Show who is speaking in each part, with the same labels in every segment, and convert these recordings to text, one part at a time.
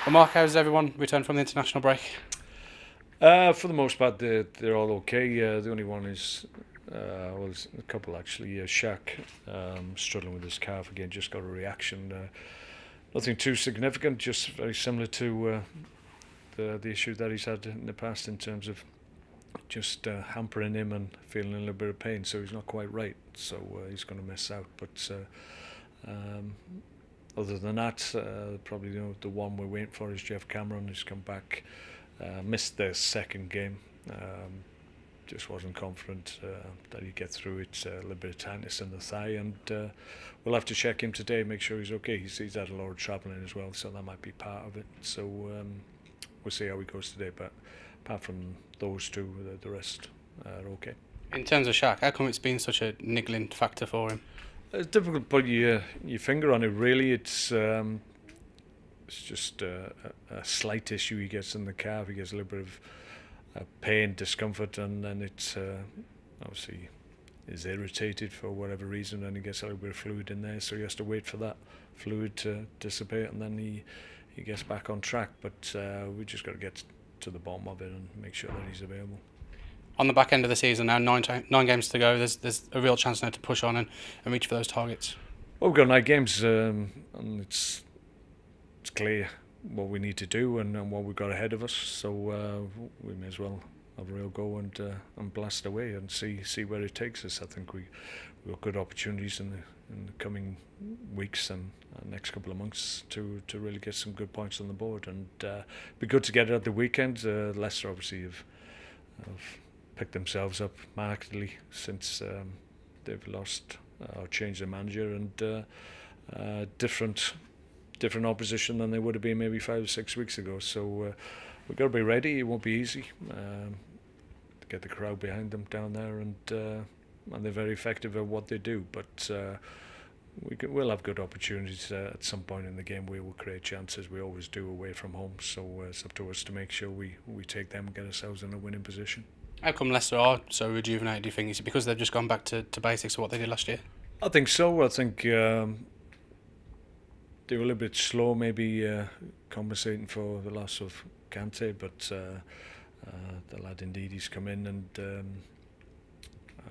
Speaker 1: Well, Mark, how's everyone returned from the international break?
Speaker 2: For the most part, they're all okay. The only one is, well, there's a couple actually. Shaq struggling with his calf again, just got a reaction. Nothing too significant, just very similar to the issue that he's had in the past in terms of just hampering him and feeling a little bit of pain. So he's not quite right. So he's going to miss out. But other than that, probably the one we're waiting for is Jeff Cameron, who's come back. Missed their second game. Just wasn't confident that he'd get through it. A little bit of tightness in the thigh, and we'll have to check him today, make sure he's okay. He's had a lot of travelling as well, so that might be part of it. So we'll see how he goes today. But apart from those two, the rest are okay.
Speaker 1: In terms of Shaq, how come it's been such a niggling factor for him?
Speaker 2: It's difficult to put your finger on it. Really, it's just a slight issue he gets in the calf. He gets a little bit of pain, discomfort, and then it's obviously is irritated for whatever reason, and he gets a little bit of fluid in there, so he has to wait for that fluid to dissipate, and then he gets back on track. But we just got to get to the bottom of it and make sure that he's available.
Speaker 1: On the back end of the season now, nine games to go, there's a real chance now to push on and reach for those targets.
Speaker 2: Well, we've got 9 games, and it's clear what we need to do and what we've got ahead of us. So we may as well have a real go and blast away and see where it takes us. I think we've got good opportunities in the coming weeks and next couple of months to really get some good points on the board, and be good to get it at the weekend. Leicester obviously have picked themselves up markedly since they've lost or changed their manager, and different opposition than they would have been maybe 5 or 6 weeks ago. So we've got to be ready. It won't be easy to get the crowd behind them down there, and they're very effective at what they do. But we'll have good opportunities at some point in the game. We will create chances. We always do away from home. So it's up to us to make sure we take them and get ourselves in a winning position.
Speaker 1: How come Leicester are so rejuvenated, do you think? Is it because they've just gone back to basics of what they did last year?
Speaker 2: I think so. I think they were a little bit slow, maybe compensating for the loss of Kante, but the lad indeed, he's come in and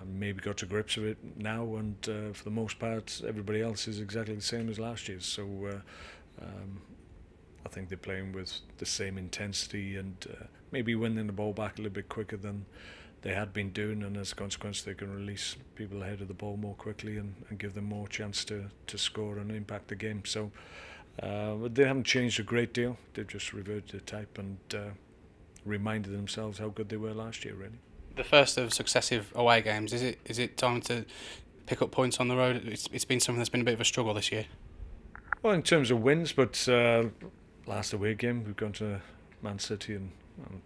Speaker 2: maybe got to grips with it now, and for the most part everybody else is exactly the same as last year. So I think they're playing with the same intensity and maybe winning the ball back a little bit quicker than they had been doing, and as a consequence they can release people ahead of the ball more quickly and give them more chance to score and impact the game. So they haven't changed a great deal. They've just reverted to type and reminded themselves how good they were last year, really.
Speaker 1: The first of successive away games, is it time to pick up points on the road? It's been something that's been a bit of a struggle this year.
Speaker 2: Well, in terms of wins, but last away game we've gone to Man City and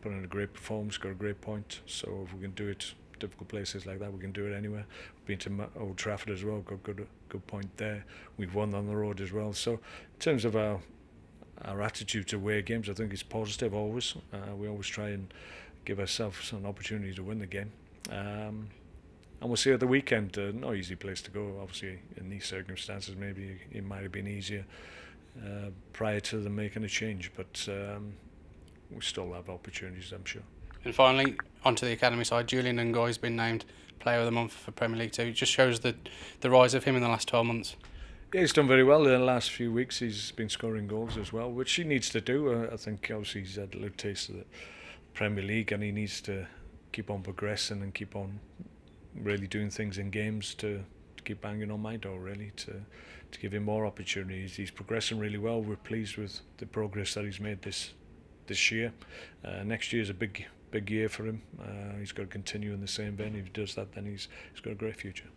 Speaker 2: put in a great performance, got a great point. So if we can do it difficult places like that, we can do it anywhere. We've been to Old Trafford as well, got good point there. We've won on the road as well. So in terms of our attitude to away games, I think it's positive always. We always try and give ourselves an opportunity to win the game. And we'll see at the weekend. No easy place to go, obviously, in these circumstances. Maybe it might have been easier prior to them making a change, but we still have opportunities, I'm sure.
Speaker 1: And finally, onto the academy side, Julian Ngoy's been named Player of the Month for Premier League 2. It just shows the rise of him in the last 12 months.
Speaker 2: Yeah, he's done very well in the last few weeks. He's been scoring goals as well, which he needs to do. I think obviously he's had a little taste of the Premier League, and he needs to keep on progressing and keep on really doing things in games to keep banging on my door, really, to give him more opportunities. He's progressing really well. We're pleased with the progress that he's made this year. Next year is a big year for him. He's got to continue in the same vein. If he does that, then he's got a great future.